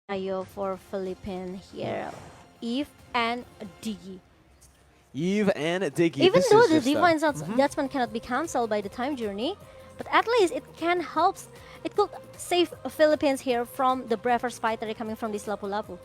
scenario for Philippines here. Eve and Diggy. Eve and Diggy. Even This though is the just Divine Judgment cannot be cancelled by the time journey, but at least it can help. It could save Philippines here from the Breathers fighter coming from this Lapu Lapu.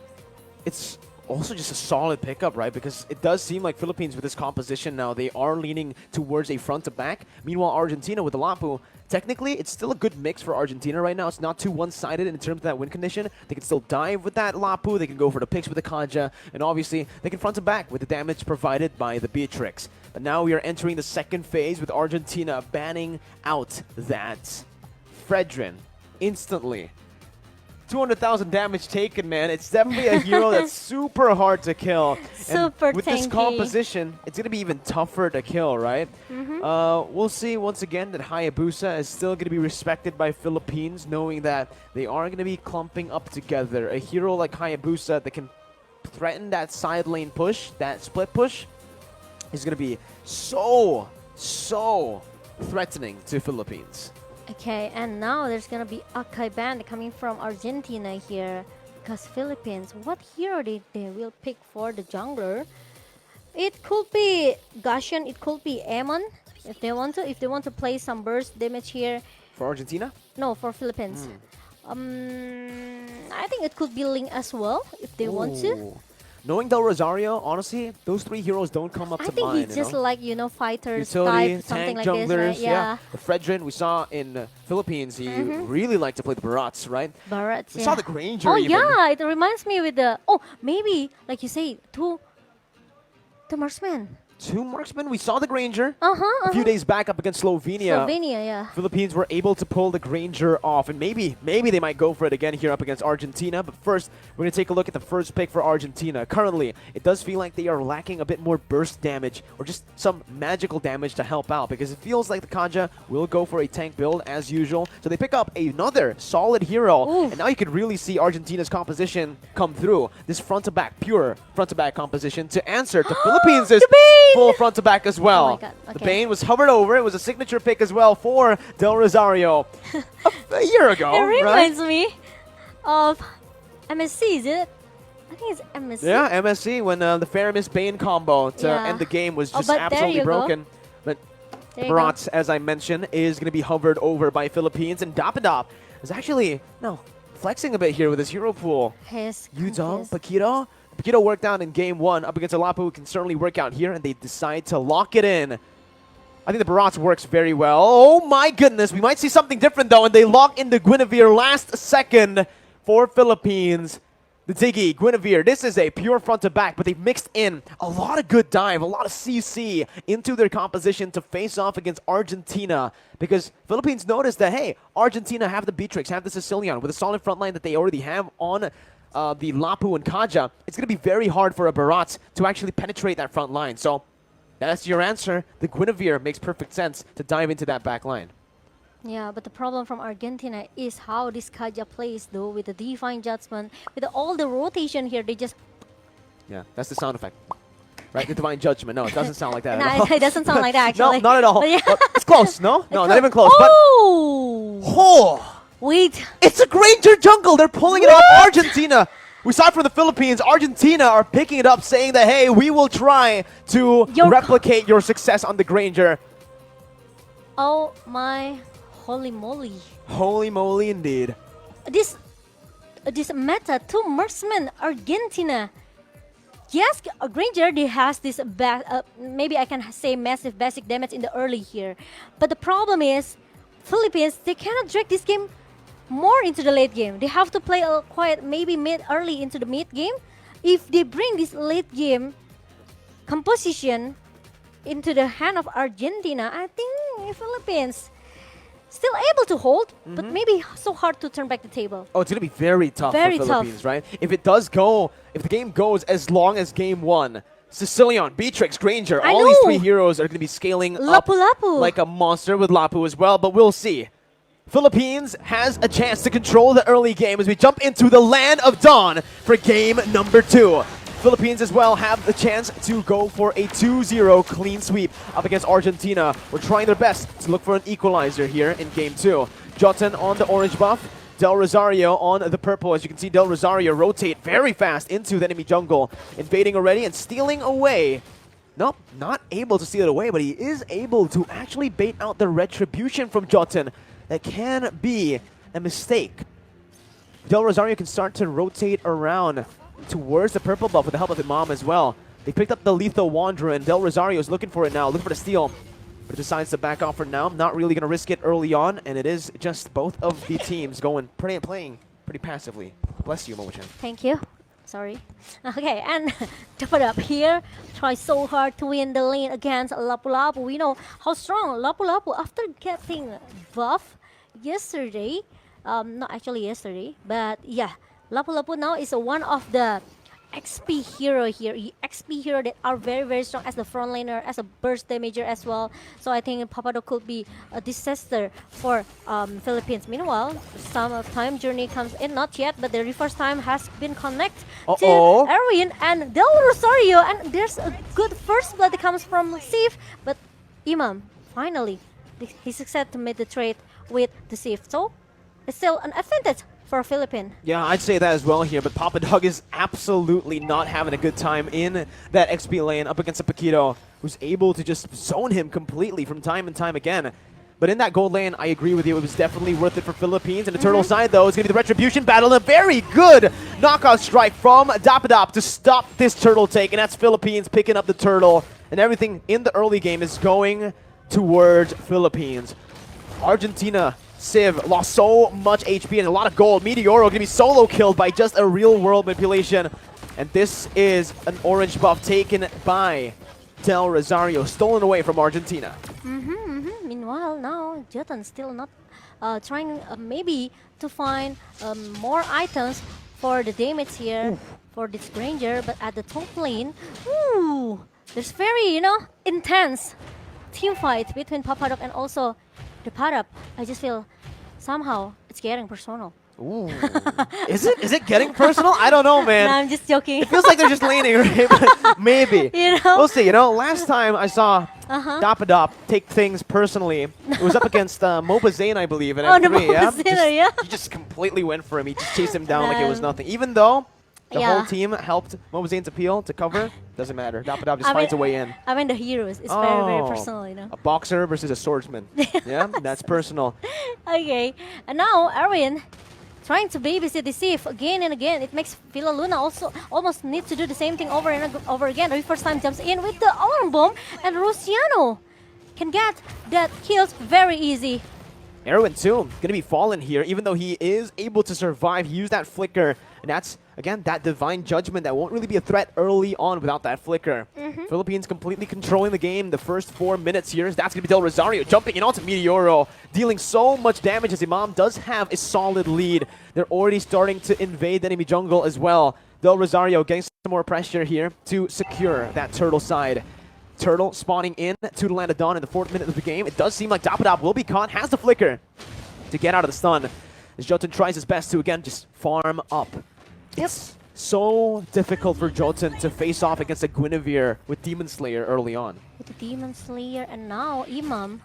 it's also just a solid pickup, right? Because it does seem like Philippines with this composition now, they are leaning towards a front to back. Meanwhile, Argentina with the Lapu, technically, it's still a good mix for Argentina right now. It's not too one-sided in terms of that win condition. They can still dive with that Lapu. They can go for the picks with the Kanja. And obviously, they can front to back with the damage provided by the Beatrix. But now we are entering the second phase with Argentina banning out that Fredrin instantly. 200,000 damage taken, man. It's definitely a hero that's super hard to kill. Super and with this tanky. composition, it's going to be even tougher to kill, right? We'll see once again that Hayabusa is still going to be respected by Philippines, knowing that they are going to be clumping up together. A hero like Hayabusa that can threaten that side lane push, that split push, is going to be so threatening to Philippines. Okay, and now there's gonna be Akai band coming from Argentina here. Because Philippines, what hero they will pick for the jungler? It could be Gashian, it could be Amon if they want to. If they want to play some burst damage here. For Argentina? No, for Philippines. I think it could be Ling as well if they want to. Ooh. Knowing Del Rosario, honestly, those three heroes don't come up I to think mind. he's just like, fighters Utility, type, something tank, like junglers, this, right? Yeah. The Fredrin we saw in Philippines, he really liked to play the Barats, right? Barats, We yeah. saw the Granger Oh even. yeah, it reminds me with the maybe like you say two marksmen. Two marksmen. We saw the Granger A a few days back up against Slovenia. Slovenia, yeah. Philippines were able to pull the Granger off, and maybe they might go for it again here up against Argentina. But first, we're going to take a look at the first pick for Argentina. Currently, it does feel like they are lacking a bit more burst damage or just some magical damage to help out, because it feels like the Kanja will go for a tank build as usual. So they pick up another solid hero, Oof. and now you can really see Argentina's composition come through. This front-to-back, pure front-to-back composition to answer to Philippines' The Bane! full front-to-back as well. Oh my God, The okay. Bane was hovered over. It was a signature pick as well for Del Rosario a year ago, It right? reminds me of MSC, is it? I think it's MSC. Yeah, MSC when the Faramis Bane combo to Yeah. end the game was Oh, just but there absolutely you go. broken. But There you go. Barat, as I mentioned, is going to be hovered over by Philippines, and Dapadop is actually flexing a bit here with his hero pool. His Yuzong, his- Paquito. Paquito worked out in game one up against Alapu, who can certainly work out here, and they decide to lock it in. I think the Barats works very well. Oh my goodness, we might see something different though, and they lock in the Guinevere last second for Philippines. The Diggy, Guinevere, this is a pure front to back, but they've mixed in a lot of good dive, a lot of CC into their composition to face off against Argentina, because Philippines noticed that, hey, Argentina have the Beatrix, have the Sicilian with a solid front line that they already have on the Lapu and Kaja. It's going to be very hard for a Barat to actually penetrate that front line. So that's your answer. The Guinevere makes perfect sense to dive into that back line. Yeah, but the problem from Argentina is how this Kaja plays though, with the Divine Judgment, with all the rotation here, they just... Yeah, that's the sound effect. Right? The Divine Judgment. No, it doesn't sound like that at all. No, it doesn't sound like that No, actually. not at all. But yeah. But it's close, no? No, not even close. Oh! But, oh! Wait. It's a Granger jungle. They're pulling it off Argentina. We saw it from the Philippines. Argentina are picking it up, saying that, hey, we will try to replicate your success on the Granger. Oh my holy moly. Holy moly indeed. This meta, two marksmen, Argentina. Yes, Granger, they has this, maybe I can say massive basic damage in the early here. But the problem is, Philippines, they cannot drag this game more into the late game. They have to play quite maybe early into the mid game. If they bring this late game composition into the hand of Argentina, I think Philippines still able to hold, but maybe so hard to turn back the table. Oh, it's going to be very tough Very for tough. Philippines, right? If the game goes as long as game one, Sicilian, Beatrix, Granger, I all these know. three heroes are going to be scaling up Lapu-Lapu. like a monster with Lapu as well, but we'll see. Philippines has a chance to control the early game as we jump into the Land of Dawn for game number 2. Philippines as well have the chance to go for a 2-0 clean sweep up against Argentina. We're trying their best to look for an equalizer here in game 2. Jotun on the orange buff. Del Rosario on the purple. As you can see, Del Rosario rotate very fast into the enemy jungle, invading already and stealing away. Nope, not able to steal it away, but he is able to actually bait out the retribution from Jotun. That can be a mistake. Del Rosario can start to rotate around towards the purple buff with the help of Imam as well. They picked up the Lethal Wanderer, and Del Rosario is looking for it now, looking for the steal. But decides to back off for now. Not really going to risk it early on, and it is just both of the teams playing pretty passively. Bless you, Momo-chan. Thank you. Sorry. Okay, and top it up here. Try so hard to win the lane against Lapu Lapu. We know how strong Lapu Lapu after getting buff yesterday. Not actually yesterday, but yeah. Lapu Lapu now is one of the XP hero here. XP hero that are very, very strong as the front laner, as a burst damager as well. So I think Papadok could be a disaster for Philippines. Meanwhile, some time journey comes in, not yet, but the reverse time has been connected to Erwin and Del Rosario, and there's a good first blood that comes from Sif, but Imam finally he succeeded to make the trade with the Sif. So it's still an advantage for a Philippine. Yeah, I'd say that as well here, but Papa Dog is absolutely not having a good time in that XP lane up against a Paquito, who's able to just zone him completely from time and time again. But in that gold lane, I agree with you, it was definitely worth it for Philippines. And the turtle side, though, is going to be the Retribution battle. And a very good knockout strike from Dapadop to stop this turtle take. And that's Philippines picking up the turtle. And everything in the early game is going towards Philippines. Argentina Civ lost so much HP and a lot of gold. Meteoro going to be solo killed by just a real-world manipulation. And this is an orange buff taken by Del Rosario, stolen away from Argentina. Meanwhile, now Jotun still not trying maybe to find more items for the damage here for this Granger. But at the top lane, there's very, intense team fight between Papadok and also the Padap. I just feel somehow it's getting personal. Ooh. Is it getting personal? I don't know, man. No, I'm just joking. It feels like they're just leaning, right? But maybe. You know? We'll see. Last time I saw Dapadop take things personally, it was up against Moba Zane, I believe, in the F3, Moba yeah? He just completely went for him. He just chased him down like it was nothing. Even though the whole team helped Moba Zane's appeal to cover, doesn't matter. Dapadop just finds a way in. I mean the heroes. It's very, very personal, A boxer versus a swordsman. Yeah, that's personal. Okay, and now Erwin trying to babysit the Sif again and again. It makes Villa Luna also almost need to do the same thing over and over again. The first time jumps in with the alarm bomb, and Luciano can get that kills very easy. Erwin too, going to be fallen here, even though he is able to survive. He used that flicker, and that's, again, that divine judgment that won't really be a threat early on without that flicker. Philippines completely controlling the game the first 4 minutes here. That's going to be Del Rosario jumping in onto Meteoro, dealing so much damage as Imam does have a solid lead. They're already starting to invade the enemy jungle as well. Del Rosario getting some more pressure here to secure that turtle side. Turtle spawning in to the Land of Dawn in the 4th minute of the game. It does seem like Dapadop will be caught, has the flicker to get out of the stun. As Jotun tries his best to, again, just farm up. It's so difficult for Jotun to face off against a Guinevere with Demon Slayer early on. With the Demon Slayer and now Imam.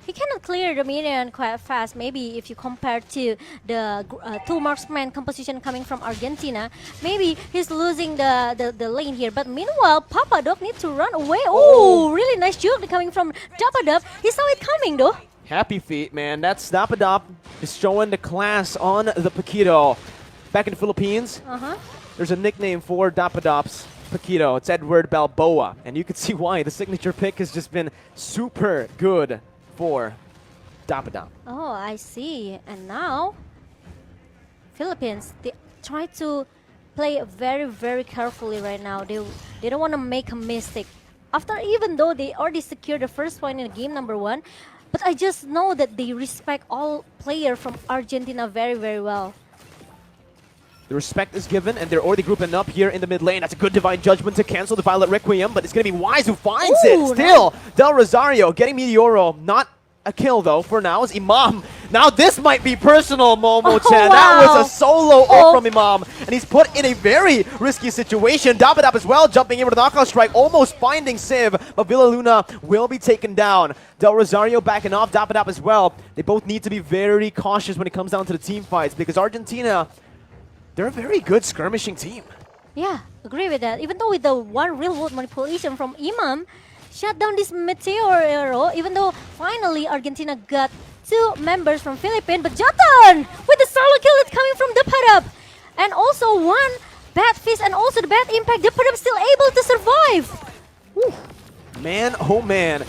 He cannot clear the minion quite fast. Maybe if you compare to the two marksman composition coming from Argentina, maybe he's losing the lane here. But meanwhile, Papadop needs to run away. Oh, really nice juke coming from Dapadop. He saw it coming though. Happy feet, man. That's Dapadop is showing the class on the Paquito. Back in the Philippines, there's a nickname for Dapadop's Paquito. It's Edward Balboa. And you can see why. The signature pick has just been super good for Dapadop. Oh, I see. And now, Philippines, they try to play very, very carefully right now. They don't want to make a mistake. Even though they already secured the first point in game number 1, but I just know that they respect all players from Argentina very, very well. The respect is given, and they're already grouping up here in the mid lane. That's a good Divine Judgment to cancel the Violet Requiem, but it's going to be Wise who finds it. Still, nice. Del Rosario getting Meteoro. Not a kill, though, for now, as Imam Now this might be personal, Momo Oh, Chan. wow. That was a solo ult Oh. from Imam, and he's put in a very risky situation. Dapadap as well, jumping in with a knockout strike, almost finding Civ, but Villa Luna will be taken down. Del Rosario backing off, Dapadap as well. They both need to be very cautious when it comes down to the team fights, because Argentina, they're a very good skirmishing team. Yeah, agree with that. Even though with the one real world manipulation from Imam, shut down this meteor arrow, even though finally Argentina got 2 members from Philippines, but Jotun with the solo kill that's coming from Dapadap. And also 1 bad fist and also the bad impact, Dapadap still able to survive. Woo. Man, oh man.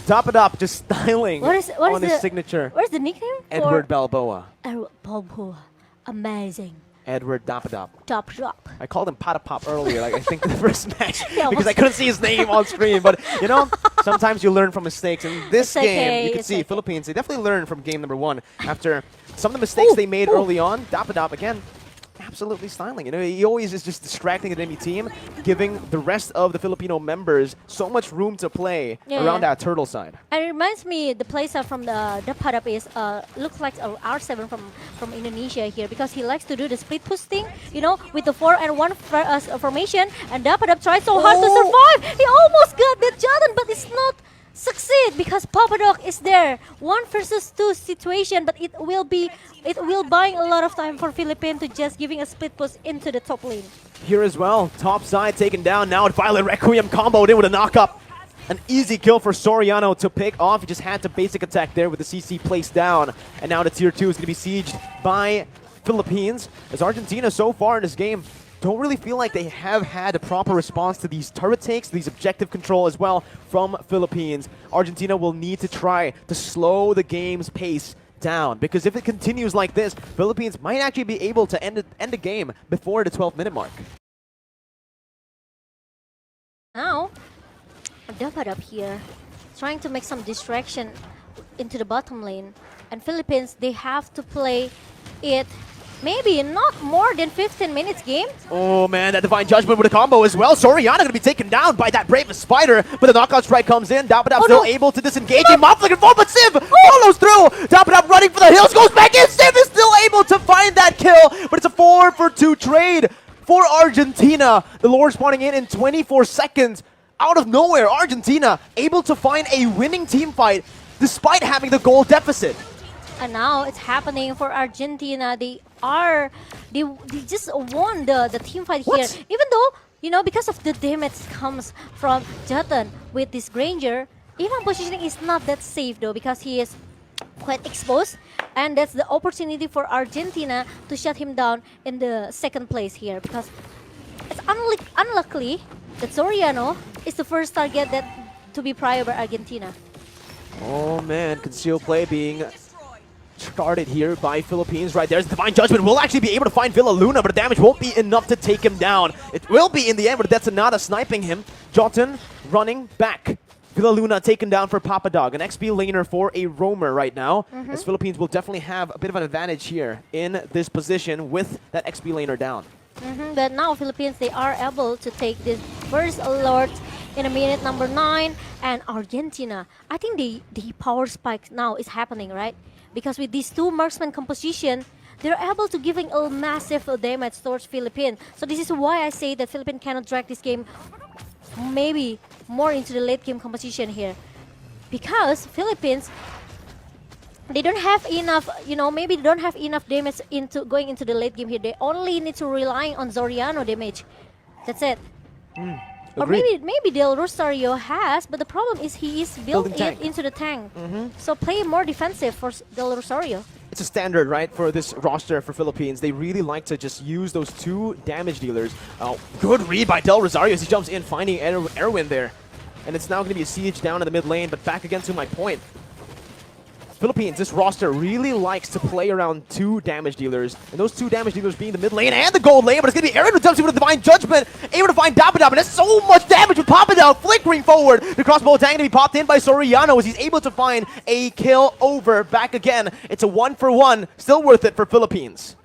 Dapadap just styling What is on his the signature. Where's the nickname? Edward Balboa. Edward Balboa. Amazing. Edward Dapadap. Top drop. I called him Patapop earlier, like I think the first match, Yeah, because I couldn't see his name on screen. But you know, sometimes you learn from mistakes. In this It's game, okay, you can it's see okay. Philippines. They definitely learned from game number 1 after some of the mistakes they made early on. Dapadap again, absolutely styling. You know, he always is just distracting the enemy team, giving the rest of the Filipino members so much room to play Yeah. around that turtle side. And it reminds me, the playstyle from the Dapadap is looks like a R7 from Indonesia here, because he likes to do the split push thing, you know, with the 4 and 1 formation. And Dapadap tried so hard to survive. He almost got that Jordan, but it's not succeed because Papadok is there. 1 versus 2 situation, but it will buying a lot of time for Philippines to just giving a split push into the top lane. Here as well, top side taken down. Now Violet Requiem comboed in with a knock-up. An easy kill for Soriano to pick off. He just had to basic attack there with the CC placed down. And now the tier 2 is going to be sieged by Philippines. As Argentina so far in this game don't really feel like they have had a proper response to these turret takes, these objective control as well from Philippines. Argentina will need to try to slow the game's pace down, because if it continues like this, Philippines might actually be able to end the game before the 12-minute mark. Now, Dapadap here, trying to make some distraction into the bottom lane. And Philippines, they have to play it maybe not more than 15 minutes game. Oh man, that Divine Judgment with a combo as well. Soriana gonna be taken down by that Brave Spider, but the knockout strike comes in. Dapadap still able to disengage him. Mob looking forward, but Civ follows through. Dapadap running for the hills, goes back in. Civ is still able to find that kill, but it's a 4-for-2 trade for Argentina. The Lord spawning in 24 seconds. Out of nowhere, Argentina able to find a winning team fight despite having the goal deficit. And now it's happening for Argentina. They just won the team fight here. Even though, you know, because of the damage comes from Jotun with this Granger, even positioning is not that safe though, because he is quite exposed. And that's the opportunity for Argentina to shut him down in the 2nd place here, because it's unlucky that Soriano is the first target that to be prior by Argentina. Oh man, concealed play being started here by Philippines. Right there's Divine Judgment. Will actually be able to find Villa Luna, but the damage won't be enough to take him down. It will be in the end, but that's Anada sniping him. Jotun running back. Villa Luna taken down for Papadog, an XP laner for a roamer right now. As Philippines will definitely have a bit of an advantage here in this position with that XP laner down. But now Philippines, they are able to take this first alert in a minute number 9. And Argentina, I think the power spike now is happening, right? Because with these 2 marksman composition, they're able to giving a massive damage towards Philippines. So this is why I say that Philippines cannot drag this game maybe more into the late game composition here. Because Philippines, they don't have enough, you know, maybe they don't have enough damage into going into the late game here. They only need to rely on Soriano damage. That's it. Or maybe Del Rosario has, but the problem is he is built into the tank. So play more defensive for Del Rosario. It's a standard, right, for this roster for Philippines. They really like to just use those 2 damage dealers. Good read by Del Rosario as he jumps in, finding Erwin there. And it's now going to be a siege down in the mid lane, but back again to my point. Philippines, this roster really likes to play around 2 damage dealers, and those 2 damage dealers being the mid lane and the gold lane, but it's going to be Aaron who jumps in with a Divine Judgment, able to find Dapadap, and that's so much damage with Papadao flickering forward. The crossbow attack going to be popped in by Soriano as he's able to find a kill over back again. It's a 1-for-1, still worth it for Philippines.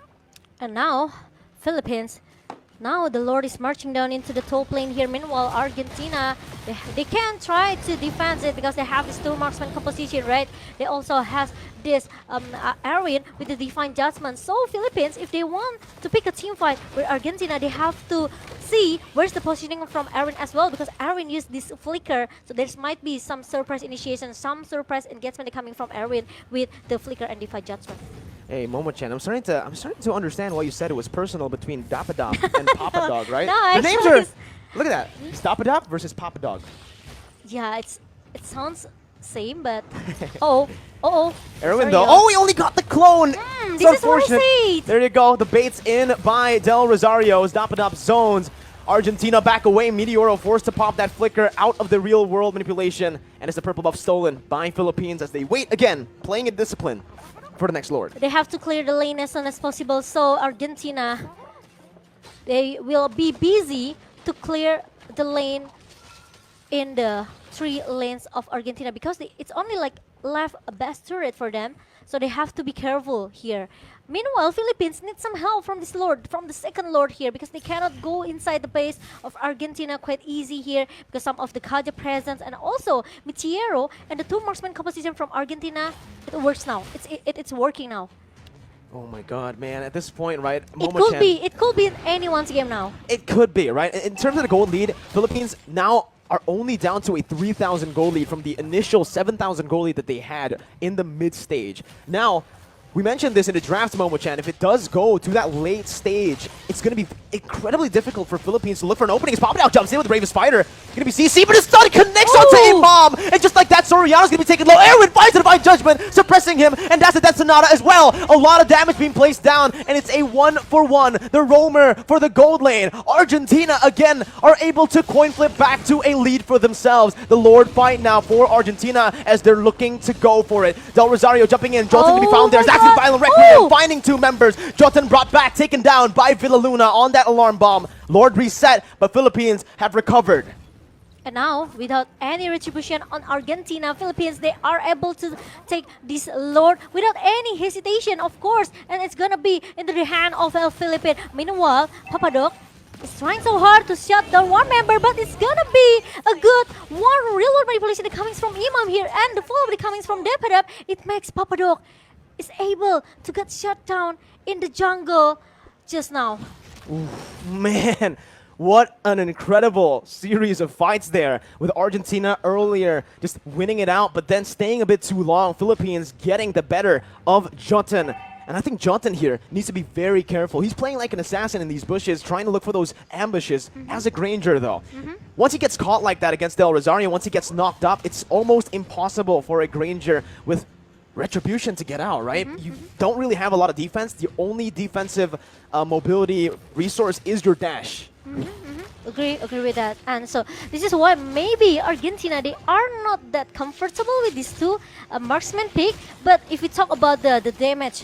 And now, Philippines, Now the Lord is marching down into the top lane here. Meanwhile, Argentina, they can try to defend it because they have this two marksman composition, right? They also have this Arwin with the Divine Judgment. So Philippines, if they want to pick a team fight with Argentina, they have to see where's the positioning from Arwin as well, because Arwin used this flicker. So there might be some surprise initiation, some surprise engagement coming from Arwin with the flicker and Divine Judgment. Hey, Momo-chan, I'm starting to understand why you said it was personal between Dapadop and Papa Dog, right? No, The names actually are. Look at that. It's Dapadop versus Papa Dog. Yeah, it sounds same, but oh. Erwin though. Oh, he only got the clone. It's this is what I unfortunate. said. There you go. The bait's in by Del Rosario's Dapadop zones. Argentina back away. Meteoro forced to pop that flicker out of the real world manipulation. And it's the purple buff stolen by Philippines as they wait again, playing in discipline for the next Lord. They have to clear the lane as soon as possible. So Argentina, they will be busy to clear the lane in the 3 lanes of Argentina because it's only like left a best turret for them. So they have to be careful here. Meanwhile, Philippines need some help from this Lord, from the second Lord here, because they cannot go inside the base of Argentina quite easy here because some of the Kaja presence and also Meteoro and the 2 marksman composition from Argentina, it works now. It's working now. Oh my god, man. At this point, right? It could be in anyone's game now. It could be, right? In terms of the gold lead, Philippines now are only down to a 3,000 goal lead from the initial 7,000 goal lead that they had in the mid stage. Now, we mentioned this in the draft, Momo-chan. If it does go to that late stage, it's going to be incredibly difficult for Philippines to look for an opening. As Papa Dow jumps in with the Bravest Fighter. Going to be CC, but his stun connects onto A-Bomb. And just like that, Soriano's going to be taken low. Erwin finds the Divine Judgment, suppressing him. And that's a Death Sonata as well. A lot of damage being placed down. And it's a 1-for-1. The roamer for the gold lane. Argentina, again, are able to coin flip back to a lead for themselves. The Lord fight now for Argentina as they're looking to go for it. Del Rosario jumping in. Jolton to be found there. Zaxby's Violent Requiem finding 2 members. Jolton brought back, taken down by Villaluna on that alarm bomb. Lord reset, but Philippines have recovered. And now, without any retribution on Argentina, Philippines, they are able to take this Lord without any hesitation, of course. And it's gonna be into the hand of the Philippines. Meanwhile, Papadok is trying so hard to shut down one member, but it's gonna be a good one real world manipulation that comes from Imam here, and the follow that comes from Depadap. It makes Papadok is able to get shut down in the jungle just now. Man, what an incredible series of fights there with Argentina earlier just winning it out, but then staying a bit too long. Philippines getting the better of Jotun. And I think Jotun here needs to be very careful. He's playing like an assassin in these bushes, trying to look for those ambushes as a Granger, though. Once he gets caught like that against Del Rosario, once he gets knocked up, it's almost impossible for a Granger with Retribution to get out, right? You don't really have a lot of defense. The only defensive mobility resource is your dash. Agree with that. And so this is why maybe Argentina, they are not that comfortable with these 2 marksman pick. But if we talk about the damage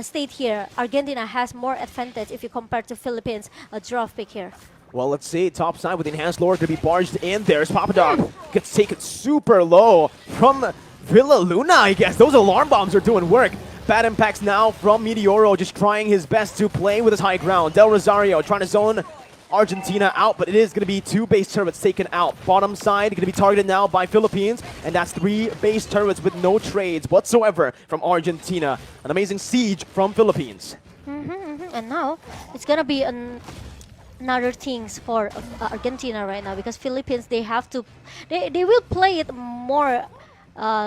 state here, Argentina has more advantage if you compare to Philippines draft pick here. Well, let's see. Top side with the Enhanced Lord to be barged in. There's Papadog. Gets taken super low from Villaluna, I guess. Those alarm bombs are doing work. Bad impacts now from Meteoro, just trying his best to play with his high ground. Del Rosario trying to zone Argentina out, but it is going to be 2 base turrets taken out. Bottom side going to be targeted now by Philippines, and that's 3 base turrets with no trades whatsoever from Argentina. An amazing siege from Philippines. And now it's going to be another things for Argentina right now, because Philippines, they have to, they will play it more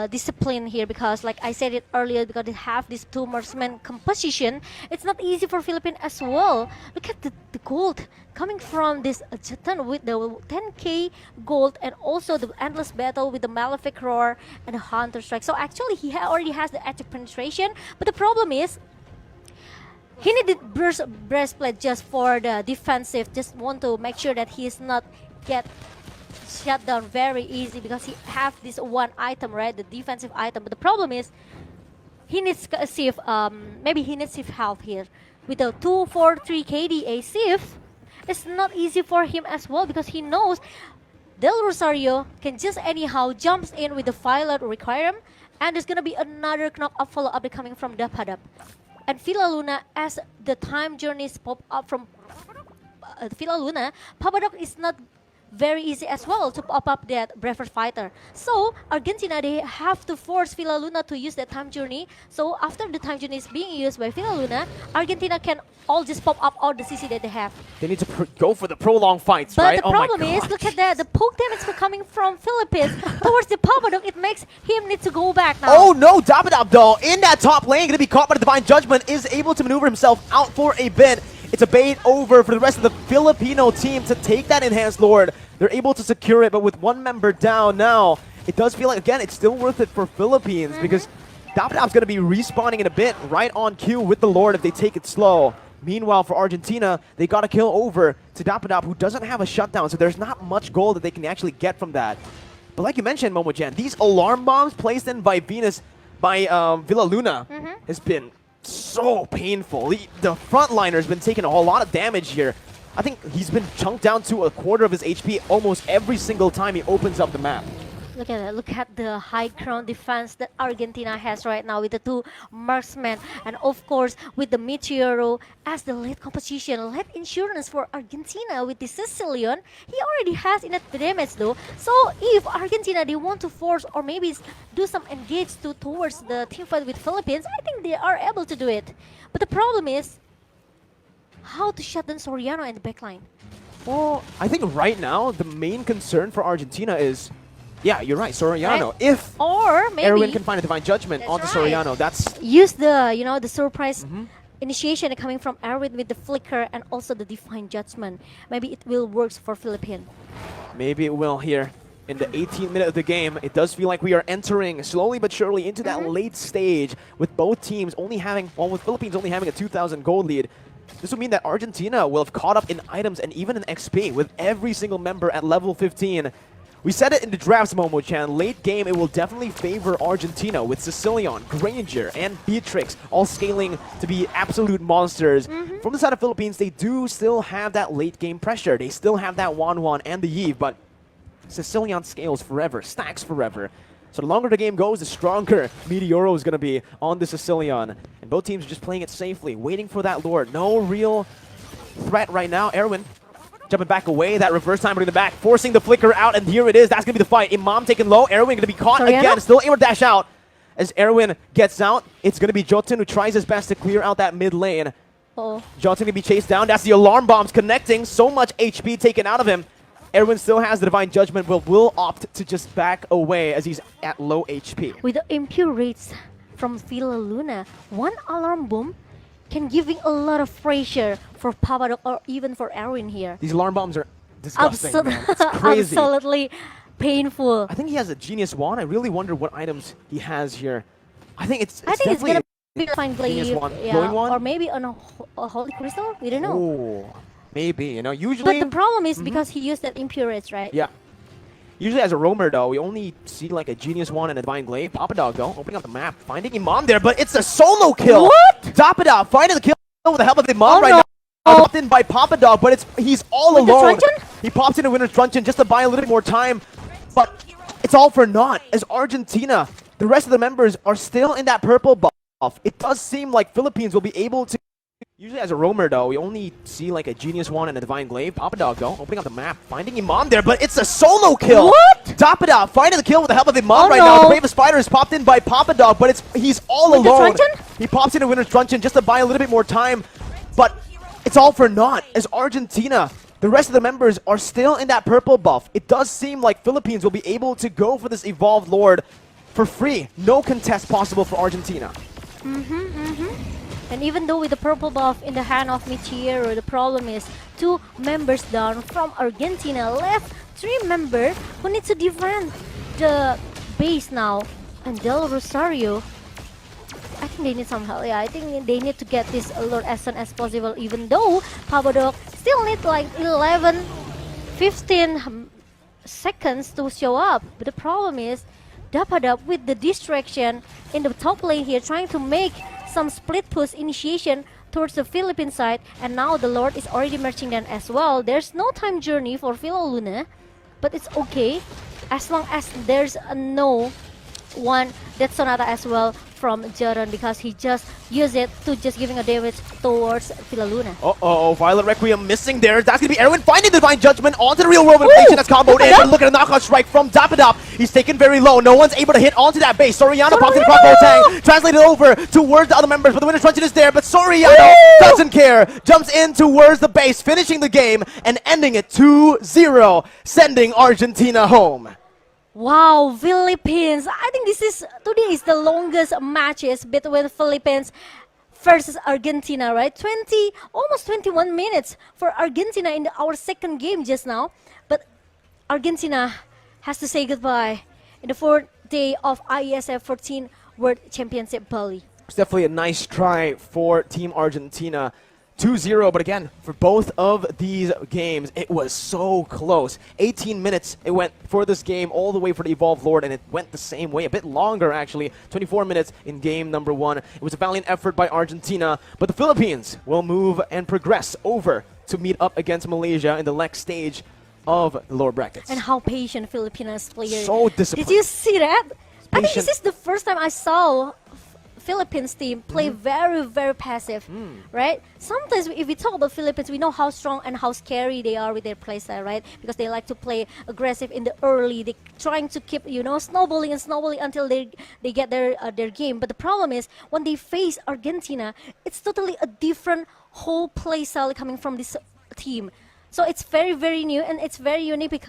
discipline here, because like I said it earlier, because they have this 2 marksman composition, it's not easy for Philippines as well. Look at the gold coming from this Jatan with the 10k gold, and also the endless battle with the Malefic Roar and the Hunter Strike. So actually he already has the active penetration, but the problem is he needed breastplate just for the defensive, just want to make sure that he is not get shut down very easy, because he have this one item, right, the defensive item. But the problem is he needs a Sif, maybe he needs Sif help here with the 243 KDA Sif. It's not easy for him as well, because he knows Del Rosario can just anyhow jumps in with the Violet Requiem, and there's gonna be another knock up follow up coming from Dapadap. And Villaluna, as the time journeys pop up from Villa Luna, Papadok is not very easy as well to pop up that braver fighter. So Argentina, they have to force Villa Luna to use that time journey. So after the time journey is being used by Villa Luna, Argentina can all just pop up all the CC that they have. They need to go for the prolonged fights, But right? the problem is, look at that, the poke damage coming from Philippines towards the Papadok. It makes him need to go back now. Oh no, Dapadab though, in that top lane, gonna be caught by the Divine Judgment, is able to maneuver himself out for a bit. It's a bait over for the rest of the Filipino team to take that Enhanced Lord. They're able to secure it, but with one member down now, it does feel like, again, it's still worth it for Philippines because Dapadab's gonna be respawning in a bit, right on cue with the Lord if they take it slow. Meanwhile, for Argentina, they got a kill over to Dapadab, who doesn't have a shutdown, so there's not much gold that they can actually get from that. But like you mentioned, Momo-chan, these alarm bombs placed in by Villa Luna has been so painful. The frontliner's been taking a whole lot of damage here. I think he's been chunked down to a quarter of his HP almost every single time he opens up the map. Look at that. Look at the high ground defense that Argentina has right now with the two marksmen. And of course, with the Meteoro as the late composition, late insurance for Argentina with the Sicilian. He already has enough damage though. So if Argentina, they want to force or maybe do some engage towards the team fight with Philippines, I think they are able to do it. But the problem is, how to shut down Soriano in the backline? Well, I think right now, the main concern for Argentina is, yeah, you're right, Soriano. Right. If Or maybe Erwin can find a Divine Judgment That's onto right. Soriano, that's... use the, the surprise initiation coming from Erwin with the flicker and also the Divine Judgment. Maybe it will work for Philippines. Maybe it will here in the 18th minute of the game. It does feel like we are entering slowly but surely into that late stage with both teams only having, well, with Philippines only having a 2,000 gold lead. This would mean that Argentina will have caught up in items and even in XP with every single member at level 15. We said it in the drafts, Momo-chan. Late game, it will definitely favor Argentina with Sicilian, Granger, and Beatrix all scaling to be absolute monsters. From the side of Philippines, they do still have that late game pressure. They still have that Wanwan and the Eve, but Sicilian scales forever, stacks forever. So the longer the game goes, the stronger Meteoro is going to be on the Sicilian. And both teams are just playing it safely, waiting for that Lord. No real threat right now. Erwin jumping back away. That reverse time bringing the back, forcing the flicker out, and here it is. That's going to be the fight. Imam taken low. Erwin going to be caught again. Still able to dash out. As Erwin gets out, it's going to be Jotun who tries his best to clear out that mid lane. Jotun going to be chased down. That's the alarm bombs connecting. So much HP taken out of him. Erwin still has the Divine Judgment, but will opt to just back away as he's at low HP. With the impure rates from Villa Luna, one alarm bomb can giving a lot of pressure for Papadok or even for Erwin here. These alarm bombs are disgusting, man. It's crazy. Absolutely painful. I think he has a Genius Wand. I really wonder what items he has here. I think it's I think it's definitely gonna be a fine Genius glaive, Wand. Glowing Wand? or maybe on a holy crystal. We don't know. Oh, maybe, you know, usually... But the problem is because he used that impure rates, right? Yeah. Usually as a roamer, though, we only see like a Genius Wand and a Divine Glaive. Papadog, though, opening up the map, finding Imam there, but it's a solo kill. What? Dapadog finding the kill with the help of Imam right now. Popped in by Papadog, but he's all With the alone. truncheon? He pops into Winter's Truncheon just to buy a little bit more time, but it's all for naught as Argentina, the rest of the members are still in that purple buff. It does seem like Philippines will be able to... Usually as a roamer, though, we only see like a Genius Wand and a Divine Glaive. Papadog, though, opening up the map, finding Imam there, but it's a solo kill. What? Dapadog finding the kill with the help of Imam right now. The Bravest Spider is popped in by Papadog, but he's all With the alone. truncheon? He pops into Winter's Truncheon just to buy a little bit more time, but it's all for naught as Argentina, the rest of the members are still in that purple buff. It does seem like Philippines will be able to go for this Evolved Lord for free. No contest possible for Argentina. And even though with the purple buff in the hand of Meteoro, the problem is 2 members down from Argentina. Left 3 members who need to defend the base now. And Del Rosario, I think they need some help. Yeah, I think they need to get this Lord as soon as possible, even though Papadok still need like 11, 15 seconds to show up. But the problem is Dapadab with the distraction in the top lane here, trying to make some split push initiation towards the Philippine side, and now the Lord is already marching down as well. There's no time journey for Villa Luna, but it's okay as long as there's no one Death Sonata as well from Jaren because he just used it to just giving a damage towards Villaluna. Uh-oh, Violet Requiem missing there. That's going to be Erwin finding the Divine Judgment onto the real world rotation that's comboed in. But look at a knockout strike from Dapadap. He's taken very low. No one's able to hit onto that base. Soriano pops in the crossbow tank. Translated over towards the other members, but the winner's truncheon is there. But Soriano doesn't care. Jumps in towards the base, finishing the game and ending it 2-0, sending Argentina home. Wow, Philippines. I think today is the longest matches between Philippines versus Argentina, right? Almost 21 minutes for Argentina in our second game just now. But Argentina has to say goodbye in the fourth day of IESF 14 World Championship Bali. It's definitely a nice try for Team Argentina. 2-0, but again, for both of these games, it was so close. 18 minutes it went for this game, all the way for the Evolved Lord, and it went the same way, a bit longer actually. 24 minutes in game number 1. It was a valiant effort by Argentina, but the Philippines will move and progress over to meet up against Malaysia in the next stage of the lower brackets. And how patient Filipinas players. So disciplined. Did you see that? I think Patient. this is the first time I saw Philippines team play very, very passive, right? Sometimes if we talk about Philippines, we know how strong and how scary they are with their playstyle, right? Because they like to play aggressive in the early. They trying to keep, snowballing and snowballing until they get their game. But the problem is when they face Argentina, it's totally a different whole playstyle coming from this team. So it's very, very new and it's very unique because